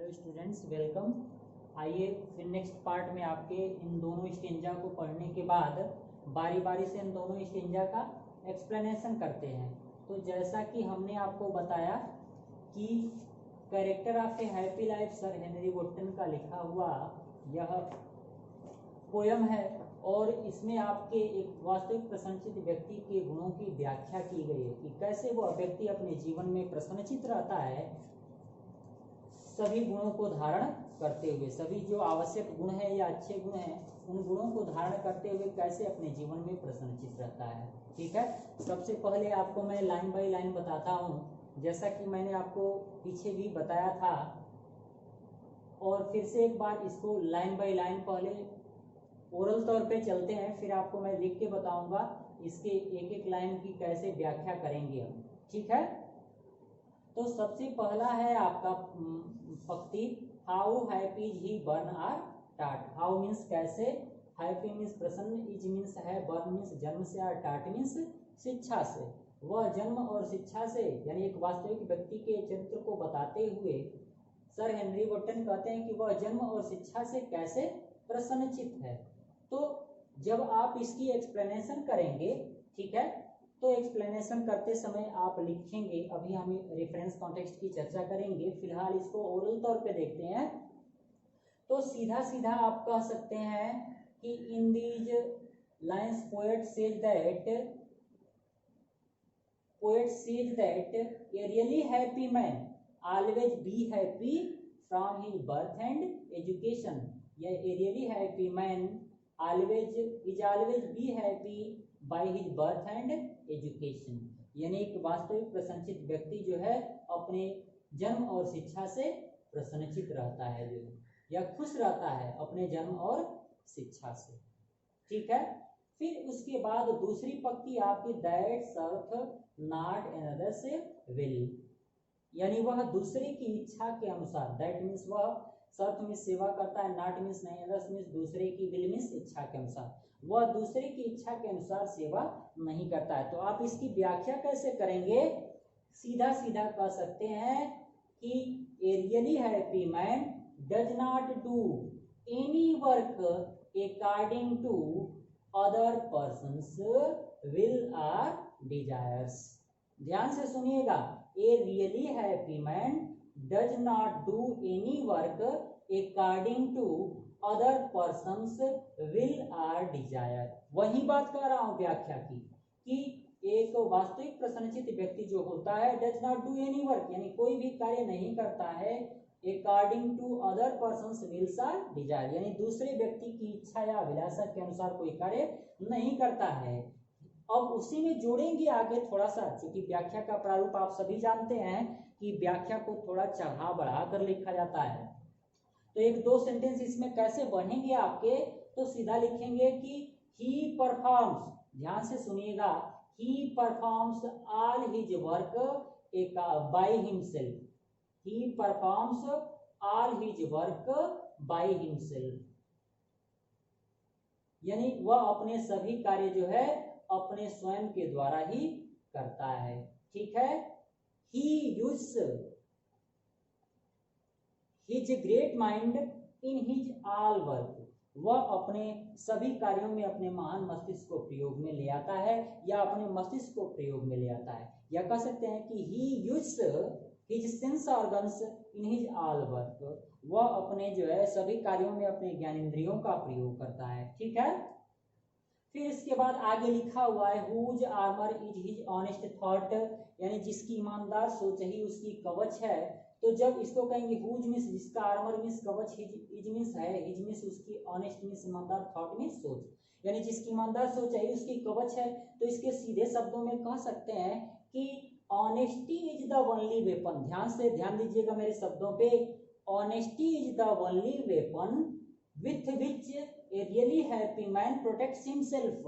Hello students, welcome. आइए फिर next part में आपके इन दोनों स्टेंजा को पढ़ने के बाद बारी बारी से इन दोनों स्टेंजा का एक्सप्लेनेशन करते हैं। तो जैसा कि हमने आपको बताया कि character of a happy life sir Henry Wotton का लिखा हुआ यह पोयम है और इसमें आपके एक वास्तविक प्रसन्नचित व्यक्ति के गुणों की व्याख्या की गई है कि कैसे वह व्यक्ति अपने जीवन में प्रसन्नचित रहता है, सभी गुणों को धारण करते हुए, सभी जो आवश्यक गुण हैं या अच्छे गुण हैं उन गुणों को धारण करते हुए कैसे अपने जीवन में प्रसन्नचित रहता है। ठीक है, सबसे पहले आपको मैं लाइन बाय लाइन बताता हूँ, जैसा कि मैंने आपको पीछे भी बताया था, और फिर से एक बार इसको लाइन बाय लाइन पहले ओरल तौर पे चलते हैं, फिर आपको मैं लिख के बताऊंगा इसके एक एक लाइन की कैसे व्याख्या करेंगे हम। ठीक है, तो सबसे पहला है आपका पंक्ति, हाउ हैप्पी ही बर्न आर टाट। हाउ मीन्स कैसे, हैप्पी मीन्स प्रसन्न, इज मीन्स है, बर्न मीन्स जन्म से, और टाट मीन्स शिक्षा से। वह जन्म और शिक्षा से यानी एक वास्तविक व्यक्ति के चरित्र को बताते हुए सर हेनरी वुडटन कहते हैं कि वह जन्म और शिक्षा से कैसे प्रसन्नचित है। तो जब आप इसकी एक्सप्लेनेशन करेंगे, ठीक है, तो एक्सप्लेनेशन करते समय आप लिखेंगे, अभी हम रेफरेंस कॉन्टेक्स्ट की चर्चा करेंगे, फिलहाल इसको ओरल तौर पे देखते हैं। तो सीधा सीधा आप कह सकते हैं कि in these lines poet says that A really happy man always be happy from his birth and education. A really happy man is always be happy by his birth and education। यानी एक वास्तविक प्रसन्नचित व्यक्ति जो है अपने जन्म और शिक्षा से प्रसन्नचित रहता है, जो या खुश रहता है अपने जन्म और शिक्षा से। ठीक है, फिर उसके बाद दूसरी पंक्ति आपकी, दैट सर्थ नॉट अनदर से विल, यानी वह दूसरे की इच्छा के अनुसार, दैट मीन्स वह सर्थ में सेवा करता है, नॉट मीन्स नहीं, अदर्स मीन्स दूसरे की, विल मीन्स इच्छा के अनुसार, वह दूसरे की इच्छा के अनुसार सेवा नहीं करता है। तो आप इसकी व्याख्या कैसे करेंगे, सीधा सीधा कह सकते हैं कि a really happy man does not do any work according to other persons will और डिजायर्स। ध्यान से सुनिएगा, a really happy man does not do any work according to other person's will or desire। वही बात कर रहा हूं व्याख्या की कि एक वास्तविक प्रसन्नचित व्यक्ति जो होता है does not do any work यानी कोई भी कार्य नहीं करता है according to other person's wills or desire, यानी दूसरे व्यक्ति की इच्छा या अभिलाषा के अनुसार कोई कार्य नहीं करता है। अब उसी में जोड़ेंगे आगे थोड़ा सा, क्योंकि व्याख्या का प्रारूप आप सभी जानते हैं कि व्याख्या को थोड़ा चढ़ा बढ़ा कर लिखा जाता है। तो एक दो सेंटेंस इसमें कैसे बनेंगे आपके, तो सीधा लिखेंगे कि ही परफॉर्म्स, ध्यान से सुनिएगा, he performs all his work by himself. He performs all his work by himself, यानी वह अपने सभी कार्य जो है अपने स्वयं के द्वारा ही करता है। ठीक है, he uses his great mind in his all work, वह अपने सभी कार्यों में अपने महान मस्तिष्क को प्रयोग में ले आता है या अपने मस्तिष्क को प्रयोग में ले आता है, या कह सकते हैं कि he uses his sense organs in his all work, वह अपने जो है सभी कार्यों में अपने ज्ञानेंद्रियों का प्रयोग करता है। ठीक है, फिर इसके बाद आगे लिखा हुआ है, whose armour is his honest thought, यानी जिसकी ईमानदार सोच ही उसकी कवच है। तो जब इसको कहेंगे हुज मीन्स जिसका, आर्मर मीन्स कवच, इज मीन्स है, हिज मीन्स उसकी, ऑनेस्ट मीन्स ईमानदार, थॉट मीन्स सोच, यानी जिसकी ईमानदार सोच है उसकी कवच है। तो इसके सीधे शब्दों में कह सकते हैं कि honesty is the only weapon. ध्यान दीजिएगा मेरे शब्दों पे, honesty is the only weapon with which a really happy man protects himself।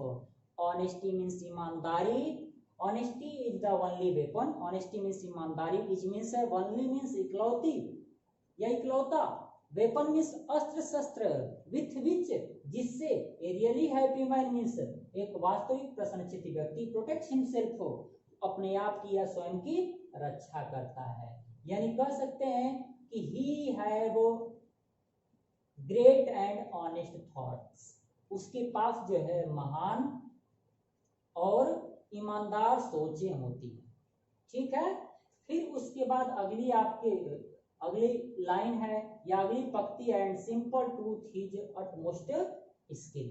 honesty means ईमानदारी, honesty is the only weapon, honesty means ईमानदारी, which means only means इकलौती या इकलौता, weapon means अस्त्र शस्त्र, with which जिससे a really happy man means एक वास्तविक प्रसन्नचित व्यक्ति protects himself अपने आप की या स्वयं की रक्षा करता है। यानी कह सकते हैं कि he have great and honest thoughts, उसके पास जो है महान और ईमानदार सोचें होती है। ठीक है, फिर उसके बाद अगली आपके अगली लाइन है या अगली पंक्ति है, and simple truth his utmost skill,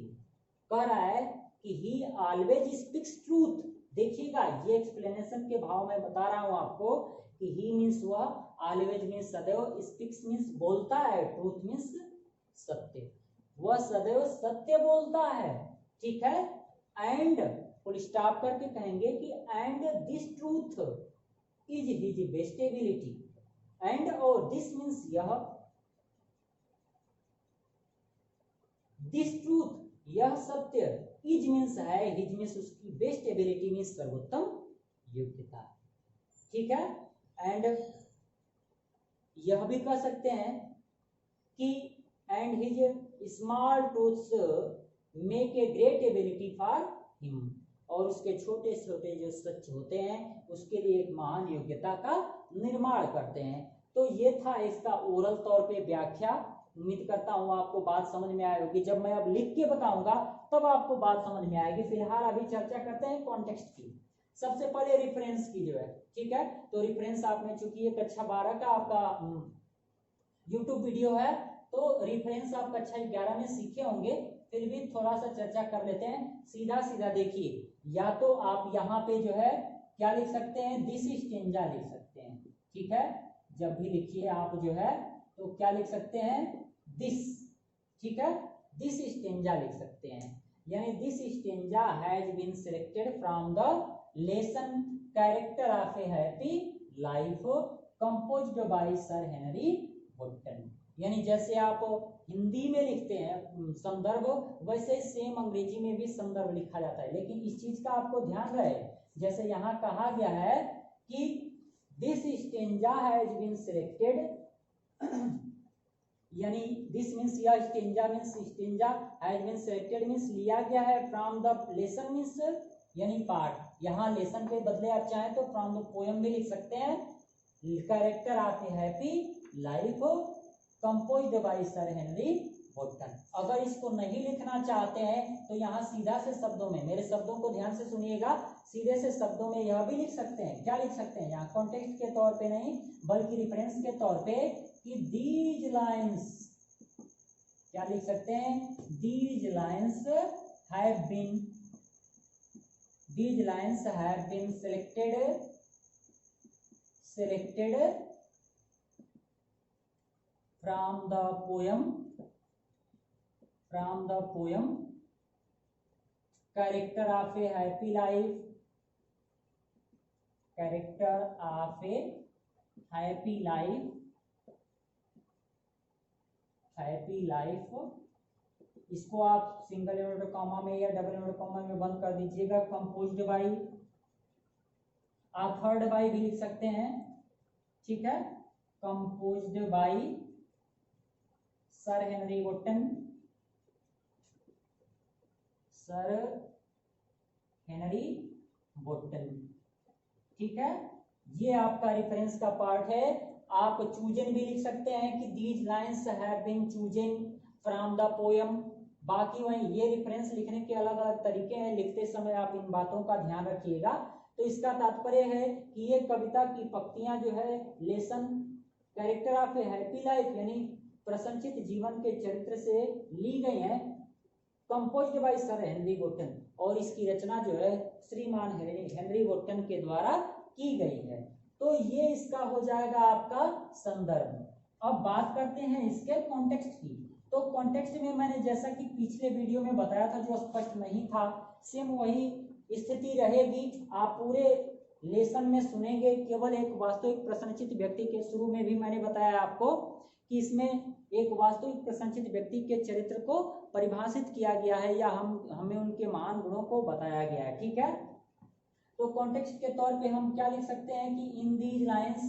कह रहा है कि ही ऑलवेज स्पीक्स ट्रूथ। देखिएगा ये एक्सप्लेनेशन के भाव में बता रहा हूं आपको कि ही मीन्स वह, ऑलवेज मीन्स सदैव, स्पीक्स मीन्स बोलता है, ट्रूथ मीन्स सत्य, वह सदैव सत्य बोलता है। ठीक है, एंड फुल स्टॉप करके कहेंगे कि and this truth is his best ability, and और दिस मीन्स यह, दिस ट्रूथ यह सत्य, इज मीन्स है, हिज मीन्स उसकी, बेस्ट एबिलिटी मीन्स सर्वोत्तम योग्यता। ठीक है, एंड यह भी कह सकते हैं कि and his small truths make a great ability for him, और उसके छोटे छोटे जो सच होते हैं उसके लिए एक महान योग्यता का निर्माण करते हैं। तो ये था इसका ओरल तौर पे व्याख्या। उम्मीद करता हूँ आपको बात समझ में आई होगी। जब मैं अब लिख के बताऊंगा तब आपको बात समझ में आएगी। फिलहाल अभी चर्चा करते हैं कॉन्टेक्स्ट की। सबसे पहले रेफरेंस की जो है, ठीक है, तो रेफरेंस आपने, चूंकि ये कक्षा 12 का आपका यूट्यूब वीडियो है, तो रेफरेंस आप कक्षा 11 में सीखे होंगे, फिर भी थोड़ा सा चर्चा कर लेते हैं। सीधा सीधा देखिए, या तो आप यहाँ पे जो है क्या लिख सकते हैं, दिस स्टेंजा लिख सकते हैं। ठीक है, जब भी लिखिए आप जो है तो क्या लिख सकते हैं, दिस। ठीक है, दिस स्टेंजा लिख सकते हैं, यानी this stanza has been selected from the lesson character of a happy life composed by sir Henry Wotton. यानी जैसे आप हिंदी में लिखते हैं संदर्भ, वैसे सेम अंग्रेजी में भी संदर्भ लिखा जाता है, लेकिन इस चीज का आपको ध्यान रहे, जैसे यहाँ कहा गया है कि this stanza has been selected, यानी दिस मीन्स यह stanza means stanza has been selected means लिया गया है फ्रॉम द लेसन मीन्स यानी पार्ट, यहाँ लेसन के बदले आप चाहें तो फ्रॉम द पोएम भी लिख सकते हैं, character of a happy life composed by sir Henry wooden. अगर इसको नहीं लिखना चाहते हैं तो यहाँ सीधा से शब्दों में, मेरे शब्दों को ध्यान से सुनिएगा, सीधे से शब्दों में यह भी लिख सकते हैं। क्या लिख सकते हैं यहाँ, कॉन्टेक्स्ट के तौर पे नहीं बल्कि रेफरेंस के तौर पे, कि दीज लाइन्स, क्या लिख सकते हैं, these lines have been selected from the poem character of a happy life, इसको आप सिंगल इन्वर्टेड कॉमा में या डबल इन्वर्टेड कॉमा में बंद कर दीजिएगा, कंपोज्ड बाय, ऑथर्ड बाय भी लिख सकते हैं। ठीक है, composed by sir Henry wooden, ठीक है, ये आपका रेफरेंस का पार्ट है। आप चूजन भी लिख सकते हैं कि these lines have been chosen from the poem. बाकी वही ये रेफरेंस लिखने के अलग अलग तरीके हैं, लिखते समय आप इन बातों का ध्यान रखिएगा। तो इसका तात्पर्य है कि ये कविता की पंक्तियां जो है lesson character of a happy life यानी प्रसन्नचित जीवन के चरित्र से ली गई हैं, composed by sir Henry wooden, और इसकी रचना जो है श्रीमान हेनरी वुडन के द्वारा की गई है। तो ये इसका हो जाएगा आपका संदर्भ। अब बात करते हैं इसके कॉन्टेक्स्ट की। तो कॉन्टेक्स्ट में मैंने जैसा कि पिछले वीडियो में बताया था, जो स्पष्ट नहीं था, सेम वही स्थिति रहेगी। आप पूरे लेसन में सुनेंगे केवल एक वास्तविक प्रसन्नचित व्यक्ति के, शुरू में भी मैंने बताया आपको कि इसमें एक वास्तविक प्रसन्नचित व्यक्ति के चरित्र को परिभाषित किया गया है या हमें उनके महान गुणों को बताया गया है। ठीक है, तो कॉन्टेक्स्ट के तौर पे हम क्या लिख सकते हैं कि in these lines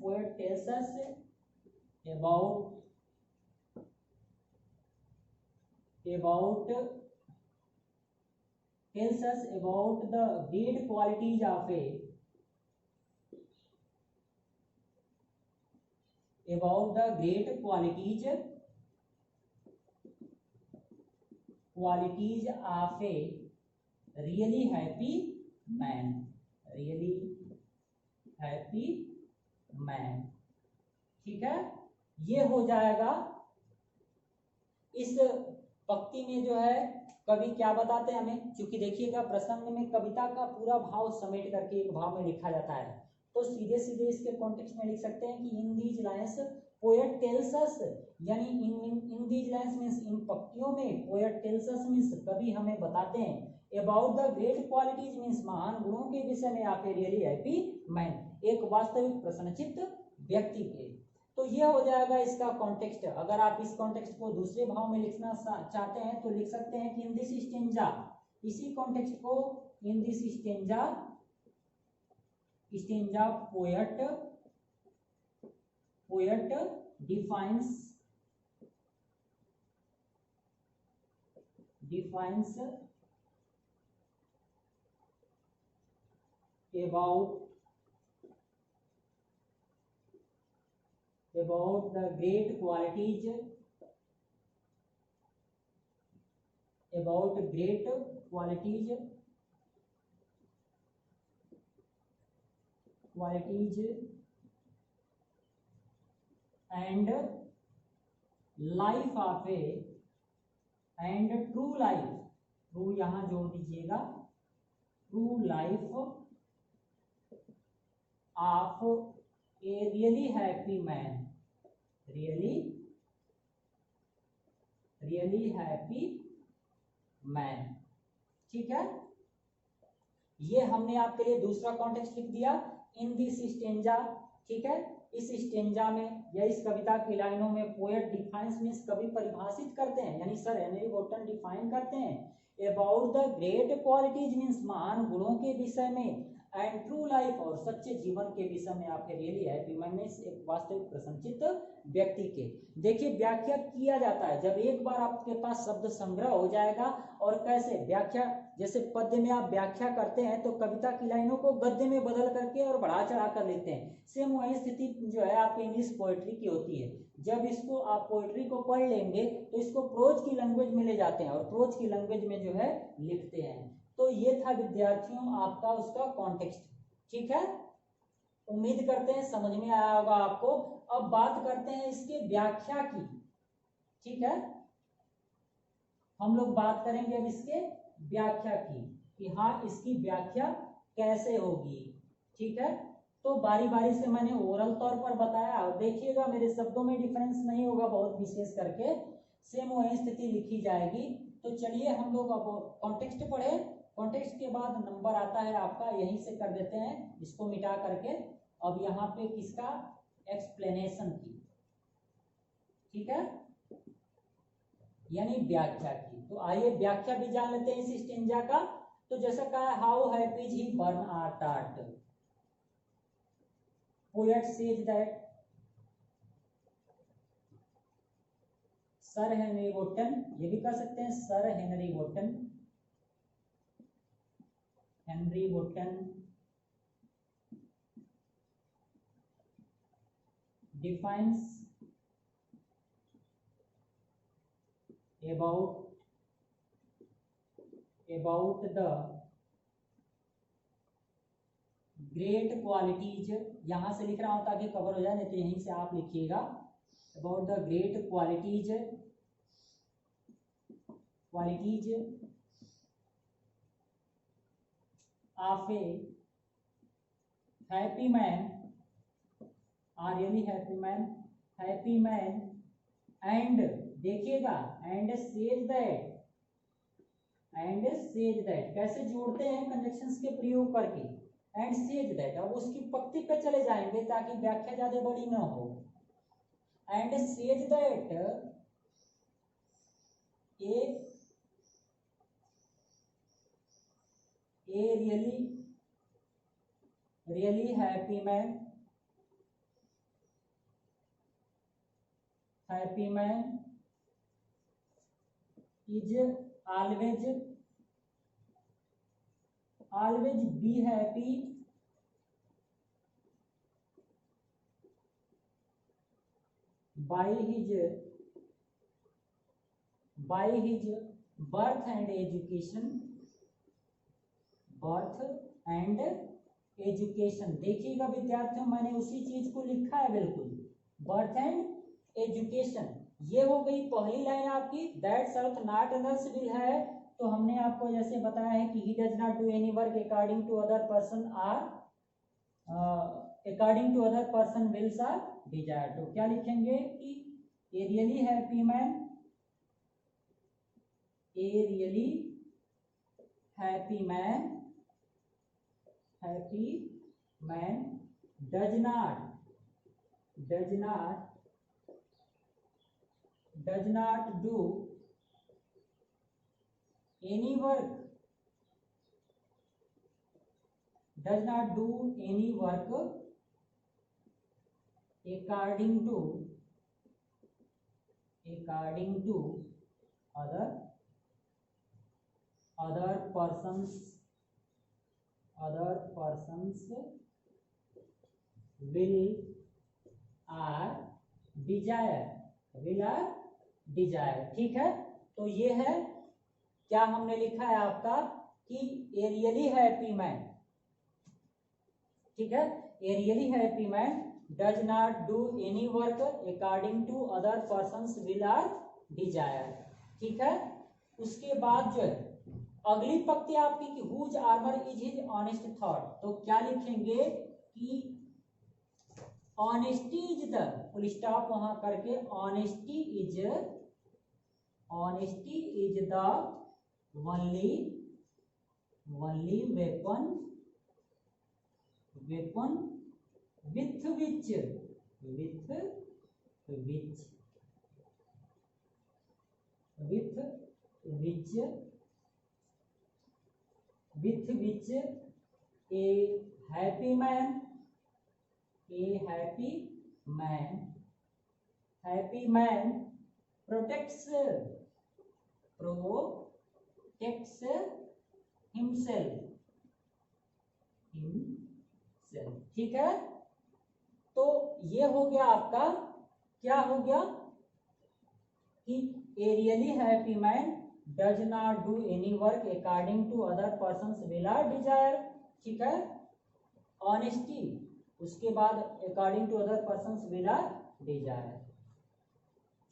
poet tells us about about tells us about the great qualities of a about the great qualities of a really happy man, really happy man। ठीक है, ये हो जाएगा। इस पंक्ति में जो है कवि क्या बताते हैं हमें, क्योंकि देखिएगा प्रसंग में कविता का पूरा भाव समेट करके एक भाव में लिखा जाता है, तो सीधे सीधे इसके कॉन्टेक्स्ट में लिख सकते हैं कि in these lines poet tells us, यानी इन दीज लाइन्स मींस इन पंक्तियों में पोएट टेल्स अस मींस कवि हमें बताते हैं about the great qualities means महान गुणों के विषय में, या फिर रियली हैप्पी मैन, एक वास्तविक प्रसन्नचित्त व्यक्ति के। तो ये हो जाएगा इसका कॉन्टेक्स्ट। अगर आप इस कॉन्टेक्स्ट को दूसरे भाव में लिखना चाहते हैं तो लिख सकते हैं कि इन दिस स्टेंजा, इसी कॉन्टेक्स्ट को in this stanza poet defines about the great qualities and life of a and true life, true यहाँ जोड़ दीजिएगा, true life of a really happy man, really happy man। ठीक है, ये हमने आपके लिए दूसरा कॉन्टेक्स्ट लिख दिया इन दिस स्टेंजा। ठीक है, इस स्टेंजा में या इस कविता की लाइनों में पोएट डिफाइंस मींस कवि परिभाषित करते हैं, यानी सर हेनरी वॉटन डिफाइन करते हैं about the great qualities means महान गुणों के विषय में, एंड ट्रू लाइफ और सच्चे जीवन के विषय में आपके रियली हैप्पी मैन मींस एक वास्तविक प्रसन्नचित्त व्यक्ति के। देखिए व्याख्या किया जाता है जब एक बार आपके पास शब्द संग्रह हो जाएगा, और कैसे व्याख्या, जैसे पद्य में आप व्याख्या करते हैं तो कविता की लाइनों को गद्य में बदल करके और बढ़ा चढ़ा कर लिखते हैं, सेम वही स्थिति जो है आपकी इंग्लिश पोएट्री की होती है। जब इसको आप पोएट्री को पढ़ लेंगे तो इसको प्रोज की लैंग्वेज में ले जाते हैं और प्रोज की लैंग्वेज में जो है लिखते हैं। तो ये था विद्यार्थियों आपका उसका कॉन्टेक्स्ट। ठीक है, उम्मीद करते हैं समझ में आया होगा आपको। अब बात करते हैं इसके व्याख्या की। ठीक है, हम लोग बात करेंगे अब इसके व्याख्या की कि हाँ इसकी व्याख्या कैसे होगी। ठीक है, तो बारी बारी से मैंने ओरल तौर पर बताया, और देखिएगा मेरे शब्दों में डिफरेंस नहीं होगा बहुत विशेष करके, सेम वही स्थिति लिखी जाएगी। तो चलिए हम लोग अब कॉन्टेक्स्ट पढ़े, कॉन्टेक्स्ट के बाद नंबर आता है आपका, यहीं से कर देते हैं इसको मिटा करके। अब यहाँ पे किसका एक्सप्लेनेशन की, ठीक है, यानी व्याख्या की। तो आइए व्याख्या भी जान लेते हैं इस स्टेंजा का। तो जैसा कहा how happy is he born art art, poet says that sir Henry Wotton, ये भी कह सकते हैं sir Henry Wotton, Henry Wotton defines about the great qualities, यहां से लिख रहा हूं ताकि कवर हो जाए, नहीं तो यहीं से आप लिखिएगा about the great qualities of a happy man, or really happy man and, देखिएगा एंड सेज दैट कैसे जोड़ते हैं कंजक्शंस के प्रयोग करके, एंड सेज दैट। अब उसकी पंक्ति पे चले जाएंगे ताकि व्याख्या ज्यादा बड़ी ना हो। And says that A really happy man is always be happy by his birth and education, देखिएगा विद्यार्थियों, मैंने उसी चीज को लिखा है बिल्कुल, बर्थ एंड एजुकेशन। ये हो गई पहली लाइन आपकी, that serveth not others will है, तो हमने आपको जैसे बताया है कि he does not do any work according to other person wills or desire. तो क्या लिखेंगे कि a really happy man does not do any work according to other persons will or desire। ठीक है, तो ये है क्या हमने लिखा है आपका कि ए रियली हैप्पी मैन, ठीक है, a really happy man does not do any work according to other persons will or desire. ठीक है, उसके बाद जो है अगली पंक्ति आपकी कि whose armour is his honest thought, तो क्या लिखेंगे कि honesty is the, full stop वहां करके, honesty is the only weapon with which a happy man protects himself। ठीक है, तो ये हो गया आपका, क्या हो गया कि a really happy man does not do any work according to other persons will or desire. ठीक है, ऑनेस्टी, उसके बाद according to other persons will or desire.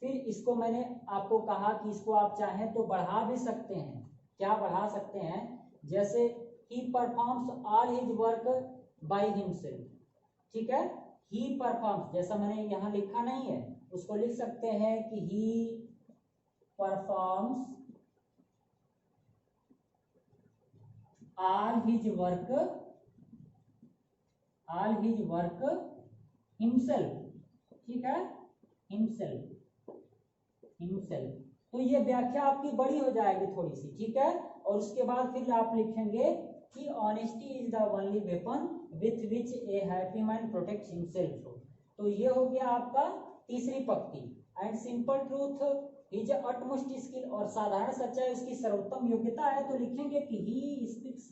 फिर इसको मैंने आपको कहा कि इसको आप चाहें तो बढ़ा भी सकते हैं। क्या बढ़ा सकते हैं, जैसे he performs all his work by himself. ठीक है, ही परफॉर्म्स, जैसा मैंने यहाँ लिखा नहीं है उसको लिख सकते हैं कि he performs all his work himself. ठीक है, हिमसेल्फ, तो ये व्याख्या आपकी बड़ी हो जाएगी थोड़ी सी। ठीक है, और उसके बाद फिर आप लिखेंगे कि honesty is the only weapon with which a happy man protects himself. तो ये हो गया आपका तीसरी पंक्ति। And simple truth is utmost skill, और साधारण सच्चाई उसकी सर्वोत्तम योग्यता है, तो लिखेंगे कि he speaks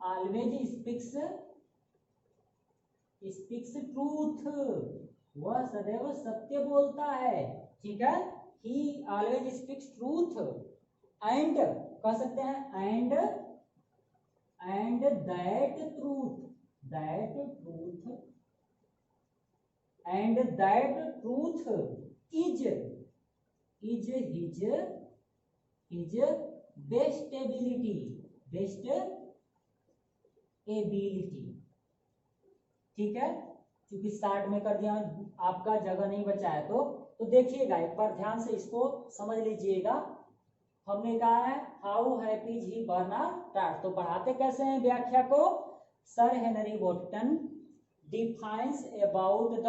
always speaks truth, वह सदैव सत्य बोलता है। ठीक है, he always speaks truth and कह सकते हैं and that truth is his best ability। ठीक है, क्योंकि स्टार्ट में कर दिया, आपका जगह नहीं बचा है, तो देखिएगा एक बार ध्यान से इसको समझ लीजिएगा। हमने कहा है how happy is he born and, तो बढ़ाते कैसे हैं व्याख्या को। Sir Henry Wotton defines about the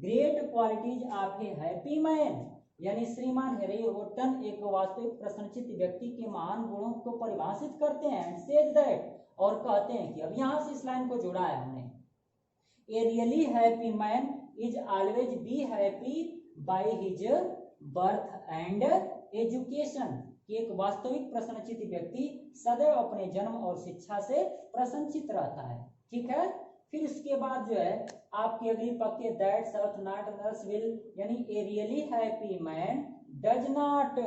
great qualities of a happy man, यानी श्रीमान हेनरी वोटन एक वास्तविक प्रसन्नचित्त व्यक्ति के महान गुणों को परिभाषित करते हैं। एंड सेज दैट, और कहते हैं कि अब यहां से इस लाइन को जोड़ा है हमने, ए really happy man is always be happy by his birth and education, कि एक वास्तविक प्रसन्नचित व्यक्ति सदैव अपने जन्म और शिक्षा से प्रसन्नचित रहता है। ठीक है, फिर उसके बाद जो है आपकी अगली पंक्ति that serveth not another's will, यानी a really happy man does not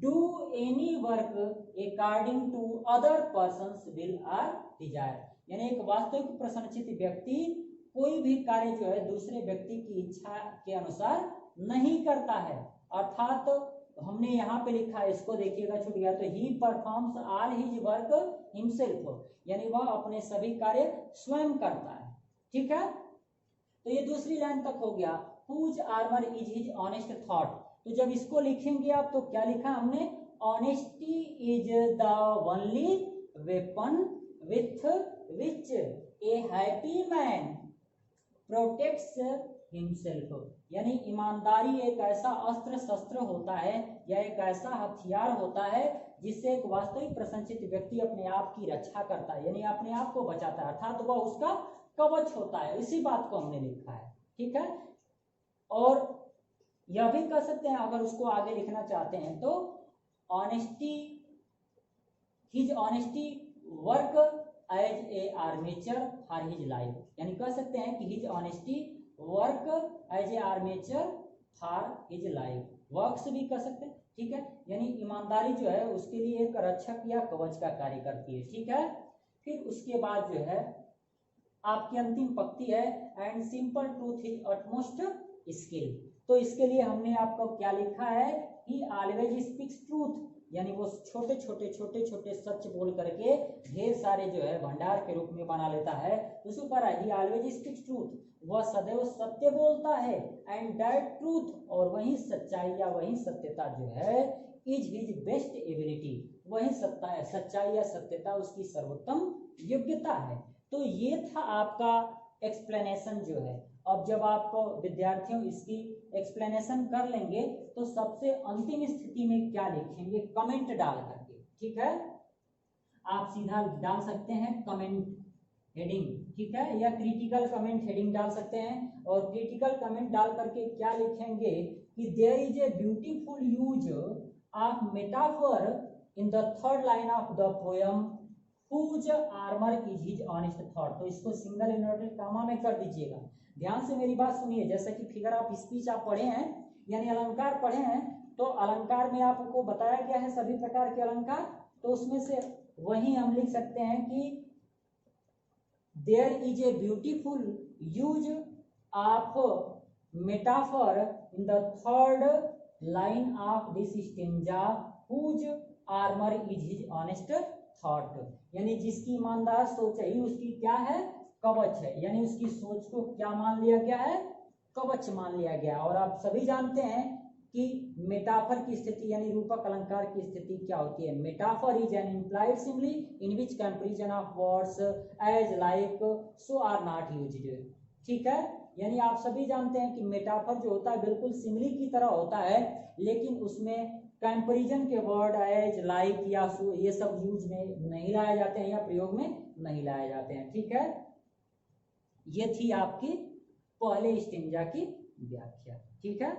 do any work according to other persons will और डिजायर, यानी एक वास्तविक प्रसन्नचित व्यक्ति कोई भी कार्य जो है दूसरे व्यक्ति की इच्छा के अनुसार नहीं करता है। अर्थात हमने यहाँ पे लिखा है, इसको देखिएगा छूट गया, तो he performs all his work himself, यानी वह अपने सभी कार्य स्वयं करता है। ठीक है, तो ये दूसरी लाइन तक हो गया। Whose armour is his honest thought, तो जब इसको लिखेंगे आप तो क्या लिखा हमने, honesty is the only weapon with which a happy man protects himself, यानी ईमानदारी एक ऐसा अस्त्र शस्त्र होता है या एक ऐसा हथियार होता है जिससे एक वास्तविक प्रसन्नचित व्यक्ति अपने आप की रक्षा करता है, यानी अपने आप को बचाता है, अर्थात वह उसका कवच होता है। इसी बात को हमने लिखा है। ठीक है, और यह भी कर सकते हैं अगर उसको आगे लिखना चाहते हैं तो honesty his honesty work as a armature for his life, यानी कह सकते हैं कि his honesty work as a armature for his life, works भी कर सकते हैं। ठीक है, यानी ईमानदारी जो है उसके लिए एक रक्षक या कवच का कार्य करती है। ठीक है, फिर उसके बाद जो है आपकी अंतिम पंक्ति है and simple truth is utmost skill, तो इसके लिए हमने आपको क्या लिखा है, ही ऑलवेज स्पीक्स ट्रूथ, यानी वो छोटे छोटे सच बोल करके ढेर सारे जो है भंडार के रूप में बना लेता है। उसके ऊपर ही ऑलवेज स्पीक्स ट्रूथ, वह सदैव सत्य बोलता है, एंड दैट ट्रूथ, और वही सच्चाई या वही सत्यता जो है इज हिज बेस्ट एबिलिटी, वही सच्चाई या सत्यता उसकी सर्वोत्तम योग्यता है। तो ये था आपका एक्सप्लेनेशन जो है। अब जब आप विद्यार्थियों इसकी एक्सप्लेनेशन कर लेंगे तो सबसे अंतिम स्थिति में क्या लिखेंगे, कमेंट डाल करके। ठीक है, आप सीधा डाल सकते हैं कमेंट हेडिंग, ठीक है, या क्रिटिकल कमेंट हेडिंग डाल सकते हैं, और क्रिटिकल कमेंट डाल करके क्या लिखेंगे कि there is a beautiful use of metaphor in the third line of the poem whose armour is his honest thought, तो इसको सिंगल इन्वर्टेड कामा में कर दीजिएगा। ध्यान से मेरी बात सुनिए, जैसे कि फिगर आप स्पीच आप पढ़े हैं यानी अलंकार पढ़े हैं, तो अलंकार में आपको बताया गया है सभी प्रकार के अलंकार, तो उसमें से वही हम लिख सकते हैं कि there is a beautiful use of metaphor in the third line of this stanza whose armour is his honest thought, यानी जिसकी ईमानदार सोच है उसकी क्या है, कवच है, यानी उसकी सोच को क्या मान लिया गया है, कवच मान लिया गया। और आप सभी जानते हैं कि मेटाफर की स्थिति यानी रूपक अलंकार की स्थिति क्या होती है, metaphor is an implied simile in which comparison of words as like so are not used. ठीक है, यानी आप सभी जानते हैं कि मेटाफर जो होता है बिल्कुल सिमिली की तरह होता है, लेकिन उसमें कंपैरिजन के वर्ड एज लाइक या सो ये सब यूज में नहीं लाए जाते हैं या प्रयोग में नहीं लाए जाते हैं। ठीक है, ये थी आपकी पहले स्टेंजा की व्याख्या। ठीक है।